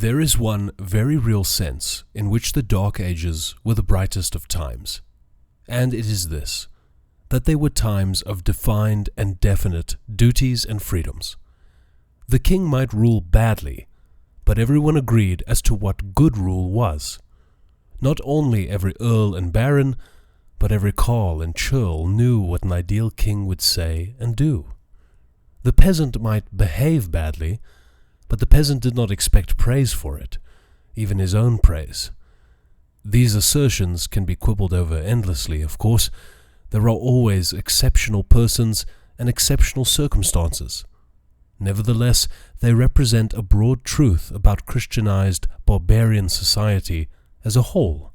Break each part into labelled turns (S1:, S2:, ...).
S1: There is one very real sense in which the Dark Ages were the brightest of times, and it is this, that they were times of defined and definite duties and freedoms. The king might rule badly, but everyone agreed as to what good rule was. Not only every earl and baron, but every carl and churl knew what an ideal king would say and do. The peasant might behave badly, but the peasant did not expect praise for it, even his own praise. These assertions can be quibbled over endlessly, of course. There are always exceptional persons and exceptional circumstances. Nevertheless, they represent a broad truth about Christianized barbarian society as a whole,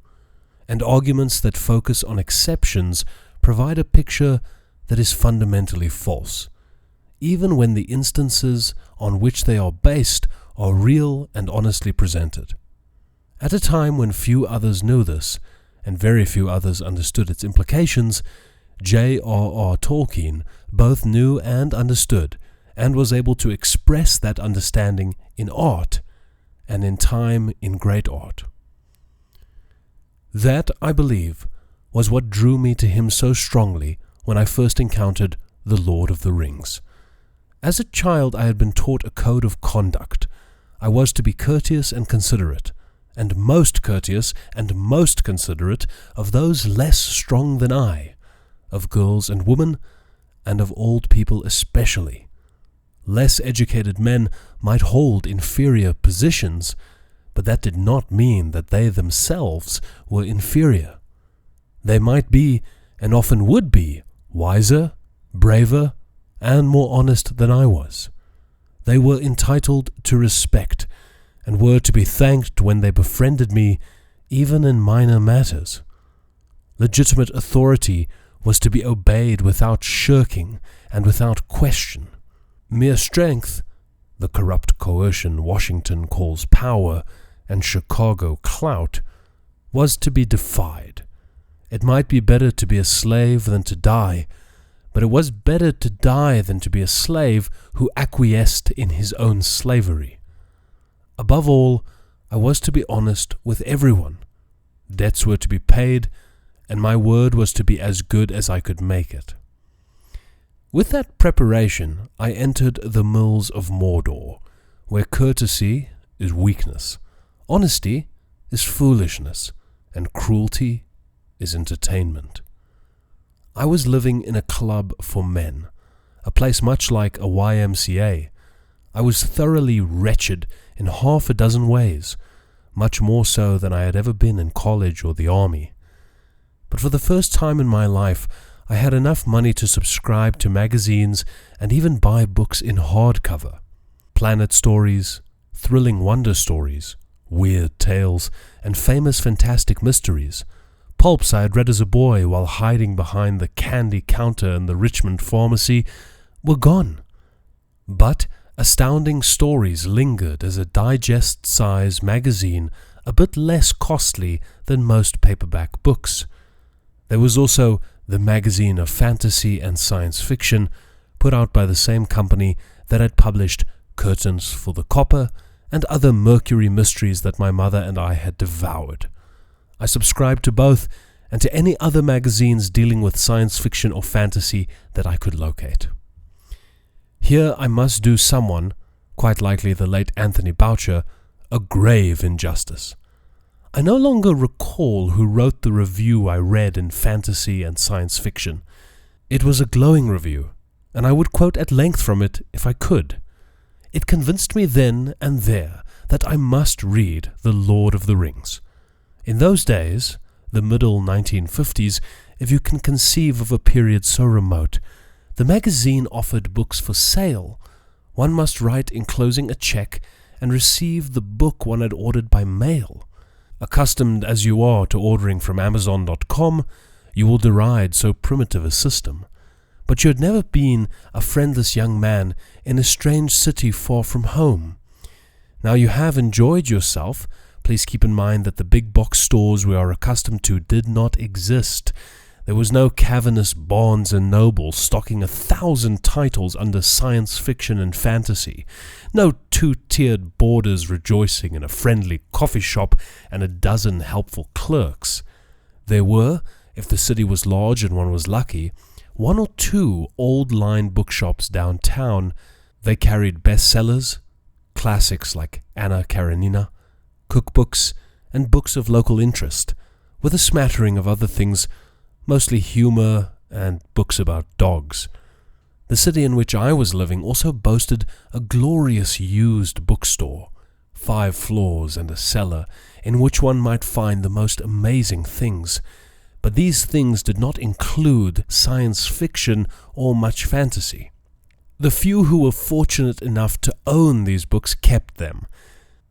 S1: and arguments that focus on exceptions provide a picture that is fundamentally false, even when the instances on which they are based are real and honestly presented. At a time when few others knew this, and very few others understood its implications, J.R.R. Tolkien both knew and understood, and was able to express that understanding in art, and in time in great art. That, I believe, was what drew me to him so strongly when I first encountered The Lord of the Rings. As a child I had been taught a code of conduct. I was to be courteous and considerate, and most courteous and most considerate of those less strong than I, of girls and women, and of old people especially. Less educated men might hold inferior positions, but that did not mean that they themselves were inferior. They might be, and often would be, wiser, braver, and more honest than I was. They were entitled to respect, and were to be thanked when they befriended me, even in minor matters. Legitimate authority was to be obeyed without shirking and without question. Mere strength, the corrupt coercion Washington calls power and Chicago clout, was to be defied. It might be better to be a slave than to die, but it was better to die than to be a slave who acquiesced in his own slavery. Above all, I was to be honest with everyone. Debts were to be paid, and my word was to be as good as I could make it. With that preparation, I entered the mills of Mordor, where courtesy is weakness, honesty is foolishness, and cruelty is entertainment. I was living in a club for men, a place much like a YMCA. I was thoroughly wretched in half a dozen ways, much more so than I had ever been in college or the army. But for the first time in my life, I had enough money to subscribe to magazines and even buy books in hardcover. Planet stories, thrilling wonder stories, weird tales, and famous fantastic mysteries. Pulps I had read as a boy while hiding behind the candy counter in the Richmond pharmacy were gone. But astounding stories lingered as a digest-size magazine, a bit less costly than most paperback books. There was also the magazine of fantasy and science fiction, put out by the same company that had published Curtains for the Copper and other Mercury mysteries that my mother and I had devoured. I subscribed to both and to any other magazines dealing with science fiction or fantasy that I could locate. Here I must do someone, quite likely the late Anthony Boucher, a grave injustice. I no longer recall who wrote the review I read in fantasy and science fiction. It was a glowing review, and I would quote at length from it if I could. It convinced me then and there that I must read The Lord of the Rings. In those days, the middle 1950s, if you can conceive of a period so remote, the magazine offered books for sale. One must write enclosing a check and receive the book one had ordered by mail. Accustomed as you are to ordering from Amazon.com, you will deride so primitive a system. But you had never been a friendless young man in a strange city far from home. Now you have enjoyed yourself. Please keep in mind that the big box stores we are accustomed to did not exist. There was no cavernous Barnes and Noble stocking 1,000 titles under science fiction and fantasy, no two-tiered boarders rejoicing in a friendly coffee shop and a dozen helpful clerks. There were, if the city was large and one was lucky, 1 or 2 old-line bookshops downtown. They carried bestsellers, classics like Anna Karenina, cookbooks, and books of local interest, with a smattering of other things, mostly humor and books about dogs. The city in which I was living also boasted a glorious used bookstore, 5 floors and a cellar, in which one might find the most amazing things. But these things did not include science fiction or much fantasy. The few who were fortunate enough to own these books kept them.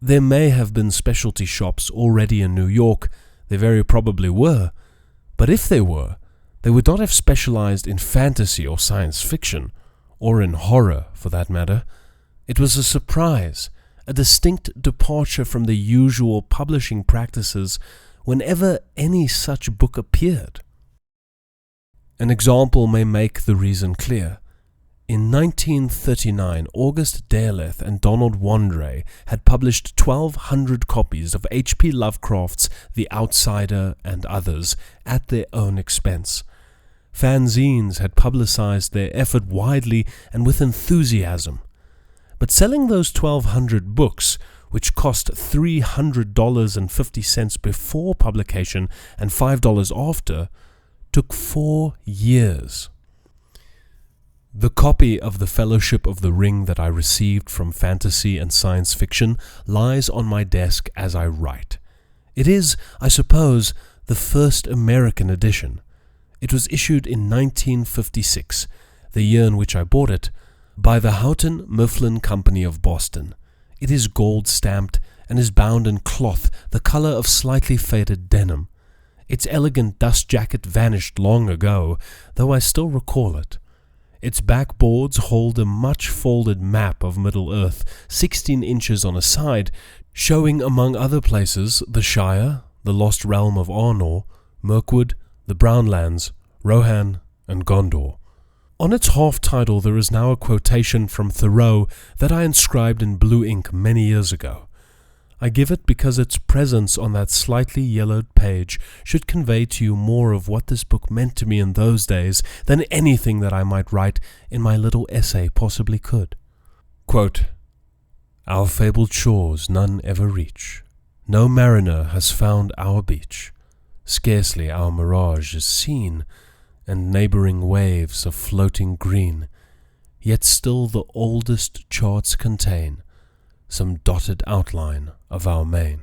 S1: There may have been specialty shops already in New York, there very probably were, but if they were, they would not have specialized in fantasy or science fiction, or in horror for that matter. It was a surprise, a distinct departure from the usual publishing practices whenever any such book appeared. An example may make the reason clear. In 1939, August Derleth and Donald Wandrei had published 1,200 copies of H.P. Lovecraft's The Outsider and others at their own expense. Fanzines had publicized their effort widely and with enthusiasm. But selling those 1,200 books, which cost $300.50 before publication and $5 after, took 4 years. The copy of The Fellowship of the Ring that I received from fantasy and science fiction lies on my desk as I write. It is, I suppose, the first American edition. It was issued in 1956, the year in which I bought it, by the Houghton Mifflin Company of Boston. It is gold-stamped and is bound in cloth, the color of slightly faded denim. Its elegant dust jacket vanished long ago, though I still recall it. Its backboards hold a much-folded map of Middle-earth, 16 inches on a side, showing among other places the Shire, the lost realm of Arnor, Mirkwood, the Brownlands, Rohan, and Gondor. On its half-title there is now a quotation from Thoreau that I inscribed in blue ink many years ago. I give it because its presence on that slightly yellowed page should convey to you more of what this book meant to me in those days than anything that I might write in my little essay possibly could. Quote, "Our fabled shores none ever reach. No mariner has found our beach. Scarcely our mirage is seen, and neighboring waves of floating green. Yet still the oldest charts contain some dotted outline of our main."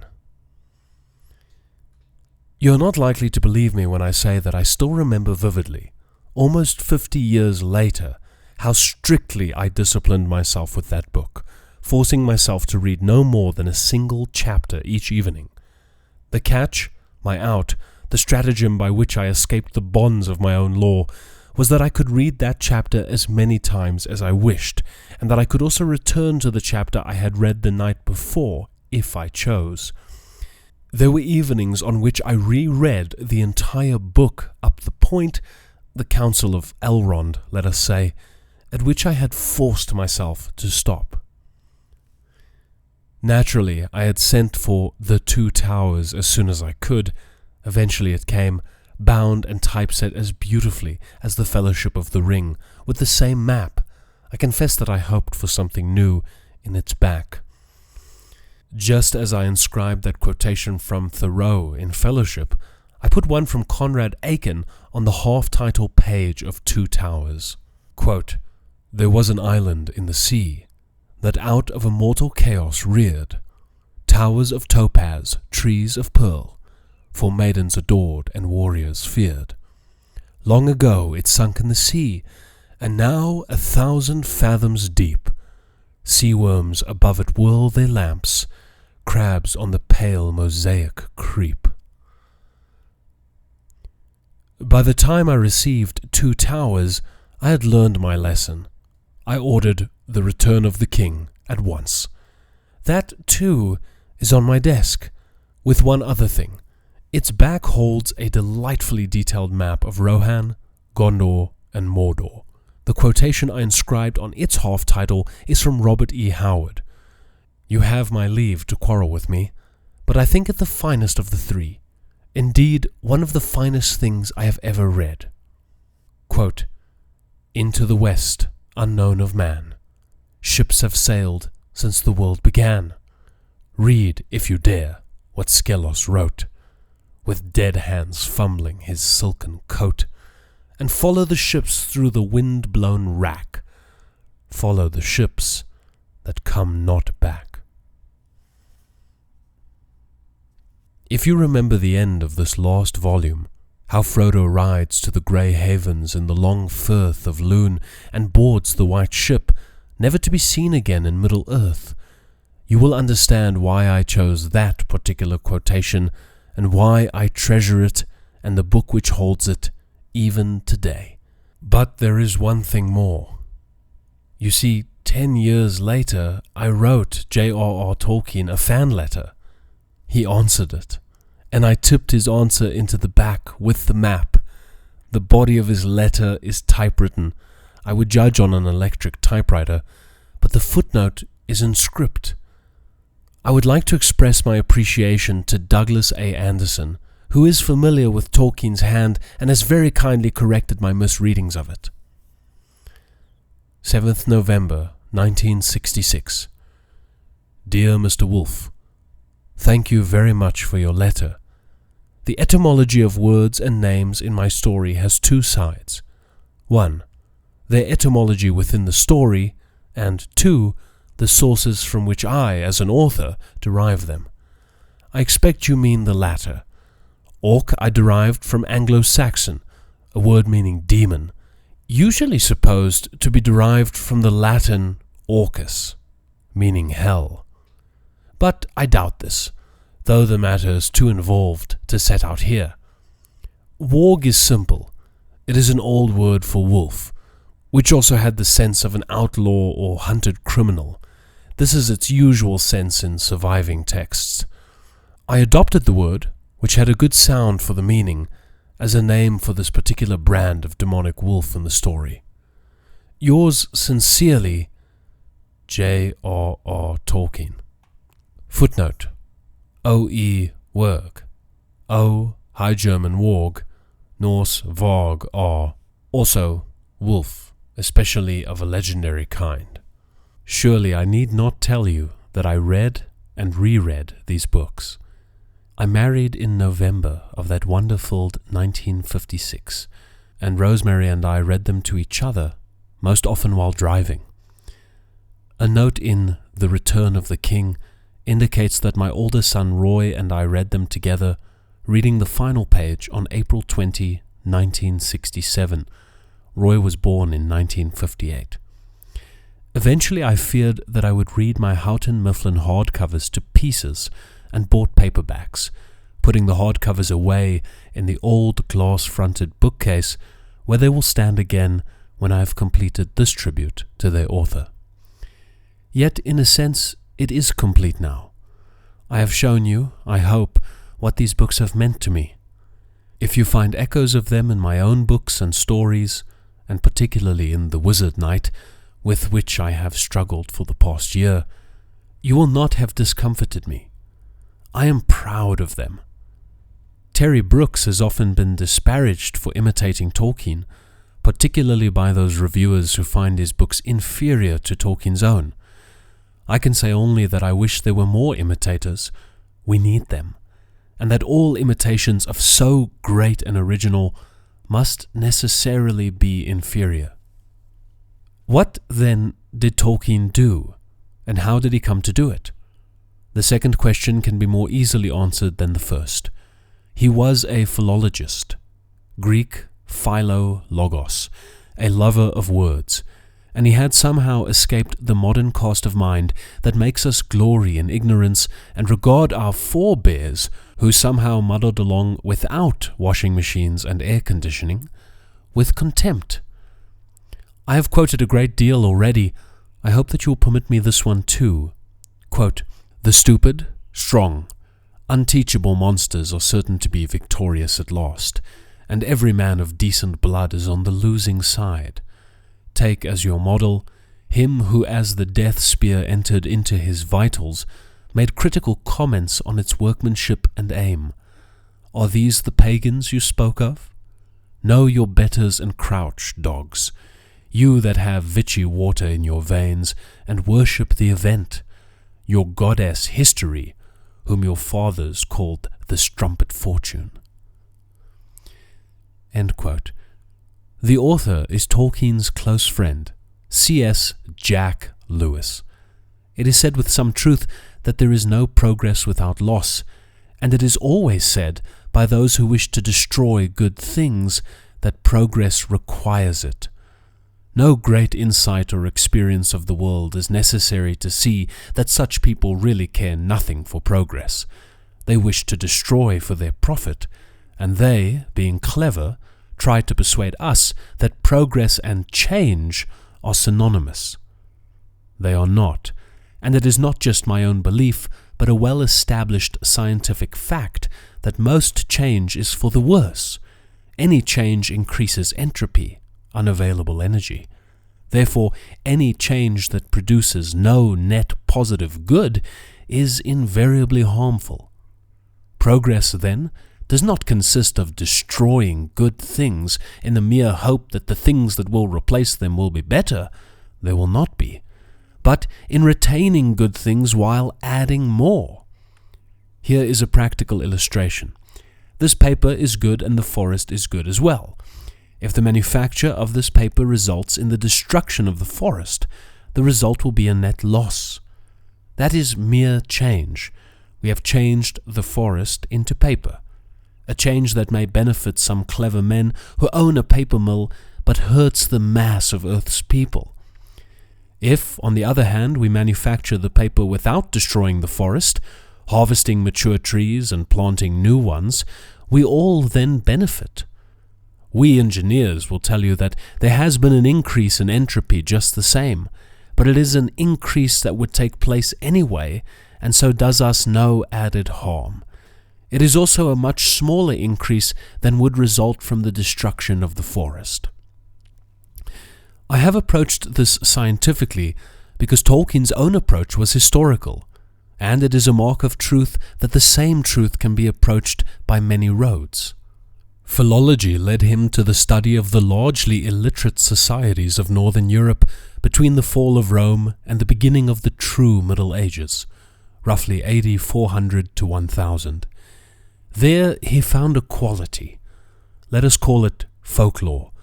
S1: You're not likely to believe me when I say that I still remember vividly, almost 50 years later, how strictly I disciplined myself with that book, forcing myself to read no more than a single chapter each evening. The catch, my out, the stratagem by which I escaped the bonds of my own law, was that I could read that chapter as many times as I wished, and that I could also return to the chapter I had read the night before, if I chose. There were evenings on which I reread the entire book up the point, the Council of Elrond, let us say, at which I had forced myself to stop. Naturally, I had sent for The Two Towers as soon as I could. Eventually it came, bound and typeset as beautifully as The Fellowship of the Ring, with the same map. I confess that I hoped for something new in its back. Just as I inscribed that quotation from Thoreau in Fellowship, I put one from Conrad Aiken on the half-title page of Two Towers. Quote, "There was an island in the sea that out of immortal chaos reared towers of topaz, trees of pearl, for maidens adored and warriors feared. Long ago it sunk in the sea, and now 1,000 fathoms deep. Sea worms above it whirl their lamps, crabs on the pale mosaic creep." By the time I received Two Towers, I had learned my lesson. I ordered The Return of the King at once. That, too, is on my desk, with one other thing. Its back holds a delightfully detailed map of Rohan, Gondor, and Mordor. The quotation I inscribed on its half-title is from Robert E. Howard. "You have my leave to quarrel with me, but I think it the finest of the three. Indeed, one of the finest things I have ever read." Quote, "Into the west, unknown of man, ships have sailed since the world began. Read, if you dare, what Skelos wrote, with dead hands fumbling his silken coat, and follow the ships through the wind-blown wrack. Follow the ships that come not back." If you remember the end of this last volume, how Frodo rides to the grey havens in the long firth of Lune and boards the white ship, never to be seen again in Middle-earth, you will understand why I chose that particular quotation and why I treasure it and the book which holds it even today. But there is one thing more. You see, 10 years later, I wrote J.R.R. Tolkien a fan letter. He answered it, and I tipped his answer into the back with the map. The body of his letter is typewritten. I would judge on an electric typewriter, but the footnote is in script. I would like to express my appreciation to Douglas A. Anderson, who is familiar with Tolkien's hand and has very kindly corrected my misreadings of it. 7th November, 1966. Dear Mr. Wolfe, thank you very much for your letter. The etymology of words and names in my story has two sides. 1. Their etymology within the story, and 2. The sources from which I, as an author, derive them. I expect you mean the latter. Orc I derived from Anglo-Saxon, a word meaning demon, usually supposed to be derived from the Latin orcus, meaning hell. But I doubt this, though the matter is too involved to set out here. Warg is simple. It is an old word for wolf, which also had the sense of an outlaw or hunted criminal. This is its usual sense in surviving texts. I adopted the word, which had a good sound for the meaning, as a name for this particular brand of demonic wolf in the story. Yours sincerely, J.R.R. Tolkien. Footnote: O.E. Werg. O, High German Warg, Norse Varg R, also wolf, especially of a legendary kind. Surely I need not tell you that I read and reread these books. I married in November of that wonderful 1956, and Rosemary and I read them to each other, most often while driving. A note in The Return of the King indicates that my older son Roy and I read them together, reading the final page on April 20, 1967. Roy was born in 1958. Eventually I feared that I would read my Houghton Mifflin hardcovers to pieces and bought paperbacks, putting the hardcovers away in the old glass-fronted bookcase where they will stand again when I have completed this tribute to their author. Yet, in a sense, it is complete now. I have shown you, I hope, what these books have meant to me. If you find echoes of them in my own books and stories, and particularly in The Wizard Knight, with which I have struggled for the past year, you will not have discomforted me. I am proud of them. Terry Brooks has often been disparaged for imitating Tolkien, particularly by those reviewers who find his books inferior to Tolkien's own. I can say only that I wish there were more imitators. We need them, and that all imitations of so great an original must necessarily be inferior. What, then, did Tolkien do, and how did he come to do it? The second question can be more easily answered than the first. He was a philologist, Greek philo logos, a lover of words, and he had somehow escaped the modern cast of mind that makes us glory in ignorance and regard our forebears, who somehow muddled along without washing machines and air conditioning, with contempt. I have quoted a great deal already. I hope that you will permit me this one too. Quote, "The stupid, strong,
S2: Unteachable monsters are certain to be victorious at last, and every man of decent blood is on the losing side. Take as your model him who, as the death spear entered into his vitals, made critical comments on its workmanship and aim. Are these the pagans you spoke of? Know your betters and crouch, dogs, you that have Vichy water in your veins and worship the event, your goddess History, whom your fathers called the strumpet Fortune. End quote. The author is Tolkien's close friend, C.S. Jack Lewis. It is said with some truth that there is no progress without loss, and it is always said by those who wish to destroy good things that progress requires it. No great insight or experience of the world is necessary to see that such people really care nothing for progress. They wish to destroy for their profit, and they, being clever, try to persuade us that progress and change are synonymous. They are not, and it is not just my own belief, but a well-established scientific fact that most change is for the worse. Any change increases entropy, unavailable energy. Therefore, any change that produces no net positive good is invariably harmful. Progress, then, does not consist of destroying good things in the mere hope that the things that will replace them will be better. They will not be. But in retaining good things while adding more. Here is a practical illustration. This paper is good and the forest is good as well. If the manufacture of this paper results in the destruction of the forest, the result will be a net loss. That is mere change. We have changed the forest into paper. A change that may benefit some clever men who own a paper mill, but hurts the mass of Earth's people. If, on the other hand, we manufacture the paper without destroying the forest, harvesting mature trees and planting new ones, we all then benefit. We engineers will tell you that there has been an increase in entropy just the same, but it is an increase that would take place anyway, and so does us no added harm. It is also a much smaller increase than would result from the destruction of the forest. I have approached this scientifically because Tolkien's own approach was historical, and it is a mark of truth that the same truth can be approached by many roads. Philology led him to the study of the largely illiterate societies of Northern Europe between the fall of Rome and the beginning of the true Middle Ages, roughly AD 400 to 1000. There he found a quality, let us call it folklore,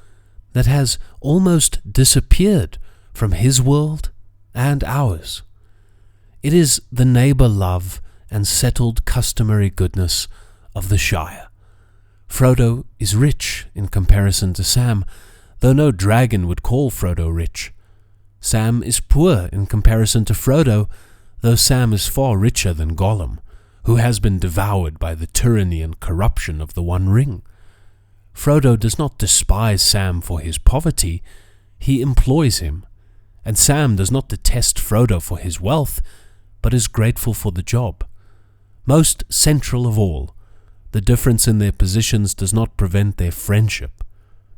S2: that has almost disappeared from his world and ours. It is the neighbor love and settled customary goodness of the Shire. Frodo is rich in comparison to Sam, though no dragon would call Frodo rich. Sam is poor in comparison to Frodo, though Sam is far richer than Gollum, who has been devoured by the tyranny and corruption of the One Ring. Frodo does not despise Sam for his poverty, he employs him, and Sam does not detest Frodo for his wealth, but is grateful for the job. Most central of all, the difference in their positions does not prevent their friendship,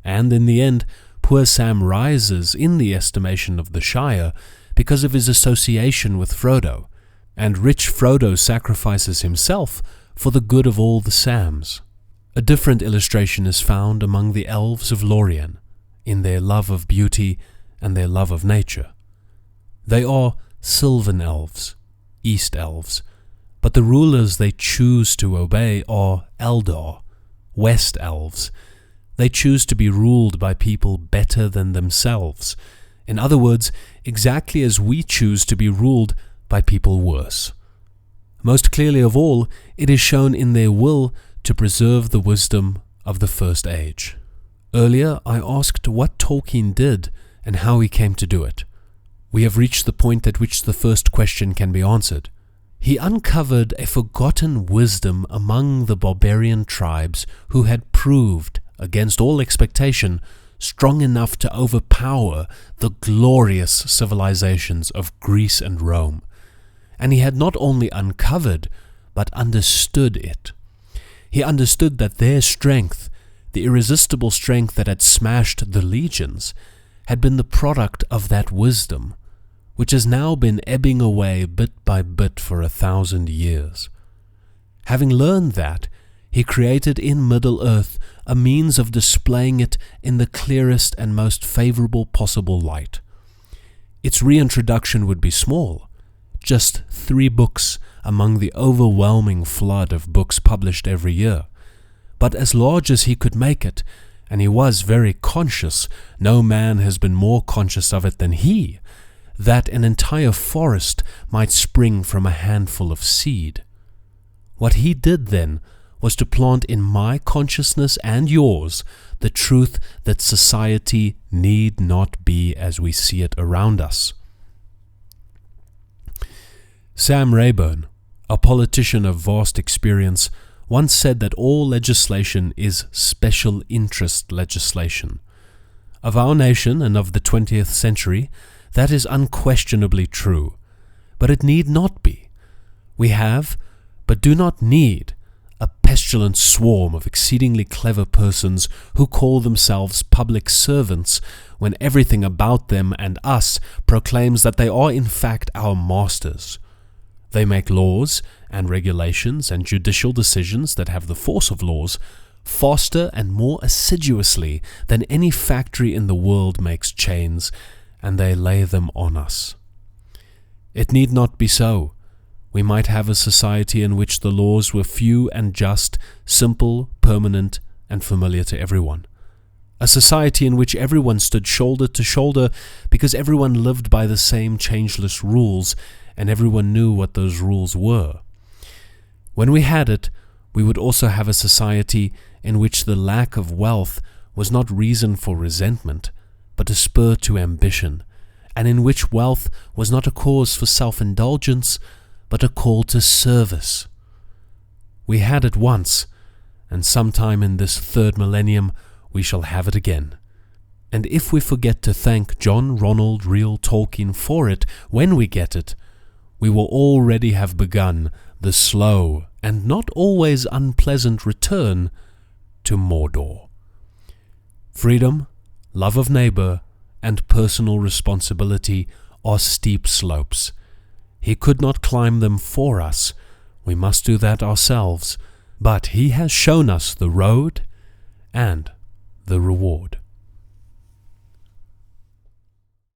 S2: and in the end, poor Sam rises in the estimation of the Shire because of his association with Frodo, and rich Frodo sacrifices himself for the good of all the Sams. A different illustration is found among the elves of Lorien, in their love of beauty and their love of nature. They are Sylvan elves, East elves, but the rulers they choose to obey are Eldar, West elves. They choose to be ruled by people better than themselves. In other words, exactly as we choose to be ruled by people worse. Most clearly of all, it is shown in their will to preserve the wisdom of the First Age. Earlier, I asked what Tolkien did and how he came to do it. We have reached the point at which the first question can be answered. He uncovered a forgotten wisdom among the barbarian tribes who had proved, against all expectation, strong enough to overpower the glorious civilizations of Greece and Rome. And he had not only uncovered, but understood it. He understood that their strength, the irresistible strength that had smashed the legions, had been the product of that wisdom, which has now been ebbing away bit by bit for 1,000 years. Having learned that, he created in Middle-earth a means of displaying it in the clearest and most favorable possible light. Its reintroduction would be small, just 3 books among the overwhelming flood of books published every year, but as large as he could make it, and he was very conscious, no man has been more conscious of it than he, that an entire forest might spring from a handful of seed. What he did then was to plant in my consciousness and yours the truth that society need not be as we see it around us. Sam Rayburn, a politician of vast experience, once said that all legislation is special interest legislation. Of our nation and of the 20th century, that is unquestionably true, but it need not be. We have, but do not need, a pestilent swarm of exceedingly clever persons who call themselves public servants when everything about them and us proclaims that they are in fact our masters. They make laws and regulations and judicial decisions that have the force of laws faster and more assiduously than any factory in the world makes chains, and they lay them on us. It need not be so. We might have a society in which the laws were few and just, simple, permanent, and familiar to everyone. A society in which everyone stood shoulder to shoulder because everyone lived by the same changeless rules, and everyone knew what those rules were. When we had it, we would also have a society in which the lack of wealth was not reason for resentment, but a spur to ambition, and in which wealth was not a cause for self-indulgence, but a call to service. We had it once, and sometime in this 3rd millennium we shall have it again. And if we forget to thank John Ronald Reuel Tolkien for it when we get it, we will already have begun the slow and not always unpleasant return to Mordor. Freedom, love of neighbor, and personal responsibility are steep slopes. He could not climb them for us. We must do that ourselves. But he has shown us the road and the reward.